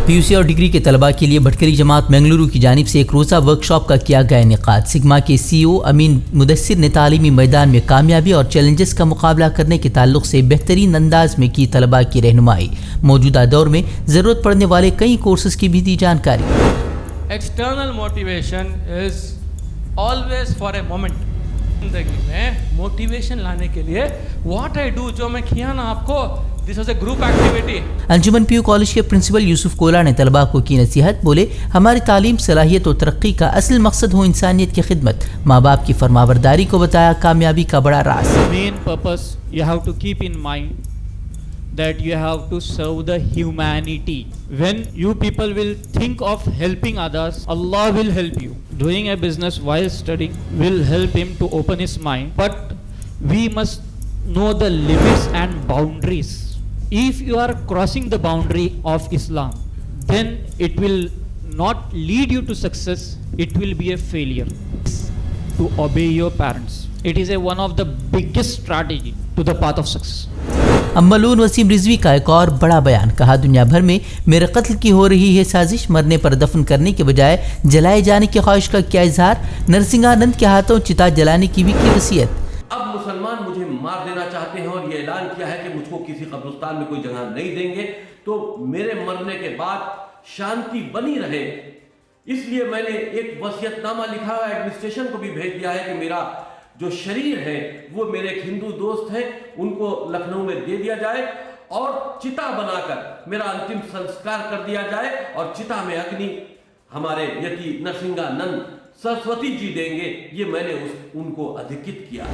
PUC اور degree کے طلباء کے لیے بھٹکری جماعت منگلورو کی جانب سے ایک روزہ ورکشاپ کا کیا گیا انعقاد۔ سگما کے CEO امین مدثر نے تعلیمی میدان میں کامیابی اور چیلنجز کا مقابلہ کرنے کے تعلق سے بہترین انداز میں کی طلباء کی رہنمائی۔ موجودہ دور میں ضرورت پڑنے والے کئی کورسز کی بھی دی جانکاری۔ External motivation is always for a moment. زندگی میں موٹیویشن لانے کے لیے واٹ آئی ڈو، جو میں کیا نا آپ کو، this was a group activity. Anjuman PU college کے پرنسپل یوسف کولا نے طلباء کو کی نصیحت، بولے ہماری تعلیم صلاحیت و ترقی کا اصل مقصد ہو انسانیت کی خدمت۔ ماں باپ کی فرمانبرداری کو بتایا کامیابی کا بڑا راز۔ Main purpose you have to keep in mind that you have to serve the humanity. When you people will think of helping others, Allah will help you. Doing a business while studying will help him to open his mind, but we must know the limits and boundaries. If you are crossing the boundary of Islam, then it will not lead you to success, it will be a failure. To obey your parents, it is one of the biggest strategy to the path of success. ملون وسیم رضوی کا ایک اور بڑا بیان، کہا دنیا بھر میں میرے قتل کی ہو رہی ہے سازش، مرنے پر دفن کرنے کے بجائے جلائے جانے کی خواہش کا کیا اظہار، نرسنگانند کے ہاتھوں چتا جلانے کی بھی کی وصیت۔ اب مسلمان مجھے مار دینا چاہتے ہیں اور یہ اعلان کیا ہے کہ مجھ کو کسی قبرستان میں کوئی جگہ نہیں دیں گے، تو میرے مرنے کے بعد شانتی بنی رہے، اس لیے میں نے ایک وصیت نامہ لکھا ہے، ایڈمنسٹریشن کو بھی بھیج دیا ہے کہ میرا جو شریر ہے وہ میرے ایک ہندو دوست ہیں، ان کو لکھنؤ میں دے دیا جائے اور چتا بنا کر میرا انتم سنسکار کر دیا جائے، اور چتا میں اگنی ہمارے یتی نرسنگانند سرسوتی جی دیں گے۔ یہ میں نے ان کو ادھکت کیا۔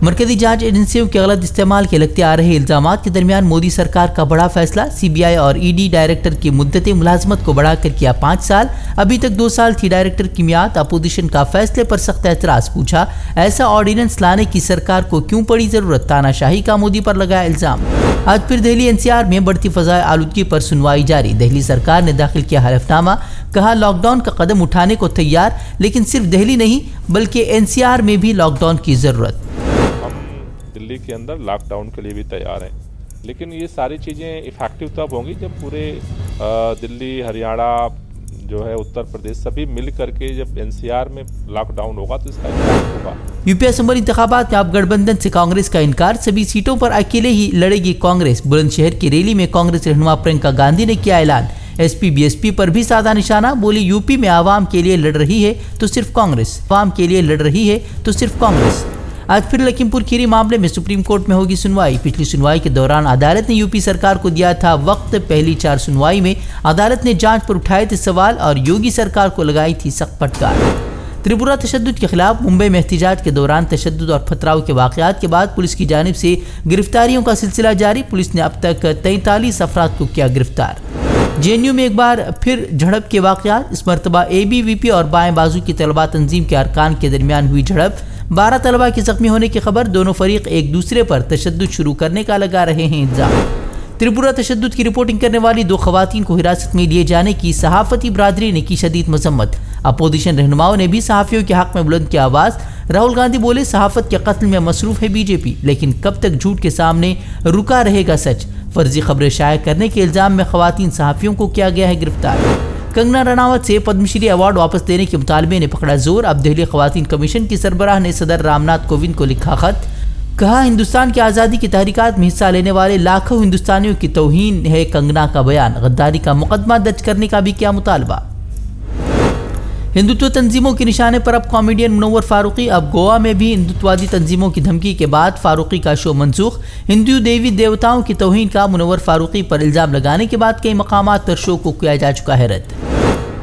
مرکزی جانچ ایجنسیوں کے غلط استعمال کے لگتے آ رہے الزامات کے درمیان مودی سرکار کا بڑا فیصلہ، CBI اور ED ڈائریکٹر کی مدت ملازمت کو بڑھا کر کیا 5 سال، ابھی تک 2 سال تھی ڈائریکٹر کی میعاد۔ اپوزیشن کا فیصلے پر سخت اعتراض، پوچھا ایسا آرڈیننس لانے کی سرکار کو کیوں پڑی ضرورت، تانا شاہی کا مودی پر لگایا الزام۔ آج پھر دہلی NCR میں بڑھتی فضائے آلودگی پر سنوائی جاری، دہلی سرکار نے داخل کیا حلف نامہ، کہا لاک ڈاؤن کا قدم اٹھانے کو تیار، لیکن صرف دہلی نہیں بلکہ NCR میں بھی لاک ڈاؤن کی ضرورت۔ دلی کے اندر لاک ڈاؤن کے لیے بھی تیار ہیں، لیکن یہ ساری چیزیں افیکٹو تب ہوں گی جب پورے دلی، ہریانہ جو ہے اتر پردیش سبھی مل کر کے جب NCR میں لاک ڈاؤن ہوگا تو اس کا امپیکٹ ہوگا۔ UP اسمبلی انتخابات میں اب گٹھ بندھن سے کانگریس کا انکار، سبھی سیٹوں پر اکیلے ہی لڑے گی کانگریس۔ بلند شہر کی ریلی میں کانگریس رہنما پرینکا گاندھی نے کیا اعلان، SP BSP پر بھی سادہ نشانہ، بولی UP میں عوام کے لیے لڑ رہی ہے تو صرف کانگریس، عوام کے لیے لڑ رہی ہے تو صرف کانگریس۔ آج پھر لکھیم پور کھیری معاملے میں سپریم کورٹ میں ہوگی سنوائی۔ پچھلی سنوائی کے دوران عدالت نے UP سرکار کو دیا تھا وقت، پہلی 4 سنوائی میں عدالت نے جانچ پر اٹھائے تھے سوال اور یوگی سرکار کو لگائی تھی سخت پھٹکار۔ تریپورہ تشدد کے خلاف ممبئی میں احتجاج کے دوران تشدد اور پتھراؤ کے واقعات کے بعد پولیس کی جانب سے گرفتاریوں کا سلسلہ جاری، پولیس نے اب تک 43 افراد کو کیا گرفتار۔ JNU میں ایک بار پھر جھڑپ کے واقعات، اس مرتبہ ABVP اور بائیں بازو کی طلباء تنظیم کے ارکان کے درمیان ہوئی جھڑپ، 12 طلباء کے زخمی ہونے کی خبر، دونوں فریق ایک دوسرے پر تشدد شروع کرنے کا لگا رہے ہیں الزام۔ تریپورہ تشدد کی رپورٹنگ کرنے والی 2 خواتین کو حراست میں لیے جانے کی صحافتی برادری نے کی شدید مذمت، اپوزیشن رہنماؤں نے بھی صحافیوں کے حق میں بلند کی آواز۔ راہل گاندھی بولے صحافت کے قتل میں مصروف ہے BJP، لیکن کب تک جھوٹ کے سامنے رکا رہے گا سچ، فرضی خبریں شائع کرنے کے الزام میں خواتین صحافیوں کو کیا گیا ہے گرفتار۔ کنگنا رناوت سے پدم شری ایوارڈ واپس دینے کے مطالبے نے پکڑا زور، اب دہلی خواتین کمیشن کی سربراہ نے صدر رام ناتھ کووند کو لکھا خط، کہا ہندوستان کی آزادی کی تحریکات میں حصہ لینے والے لاکھوں ہندوستانیوں کی توہین ہے کنگنا کا بیان، غداری کا مقدمہ درج کرنے کا بھی کیا مطالبہ۔ ہندوتو تنظیموں کے نشانے پر اب کامیڈین منور فاروقی، اب گوا میں بھی ہندوتوادی تنظیموں کی دھمکی کے بعد فاروقی کا شو منسوخ، ہندو دیوی دیوتاؤں کی توہین کا منور فاروقی پر الزام لگانے کے بعد کئی مقامات پر شو کو کیا جا چکا ہے رد۔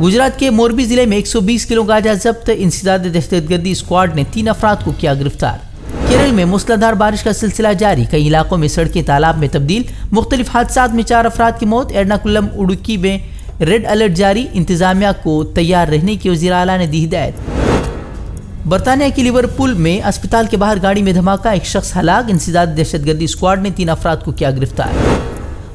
گجرات کے موربی ضلع میں 120 کلو گاجا ضبط، انسداد دہشت گردی اسکواڈ نے 3 افراد کو کیا گرفتار۔ کیرل میں موسلادھار بارش کا سلسلہ جاری، کئی علاقوں میں سڑکیں تالاب میں تبدیل، مختلف حادثات میں 4 افراد کی موت۔ ایرناکولم اڈوکی میں ریڈ الرٹ جاری، انتظامیہ کو تیار رہنے کی وزیر اعلیٰ نے دی ہدایت۔ برطانیہ کے لیورپول میں اسپتال کے باہر گاڑی میں دھماکہ، ایک شخص ہلاک، انسداد دہشت گردی اسکواڈ نے 3 افراد کو کیا گرفتار۔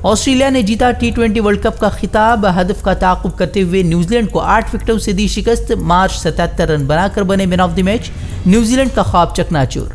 آسٹریلیا نے جیتا T20 ورلڈ کپ کا خطاب، ہدف کا تعاقب کرتے ہوئے نیوزی لینڈ کو 8 وکٹوں سے دی شکست، مارچ 77 رن بنا کر بنے man of the match, New Zealand کا خواب چکنا چور۔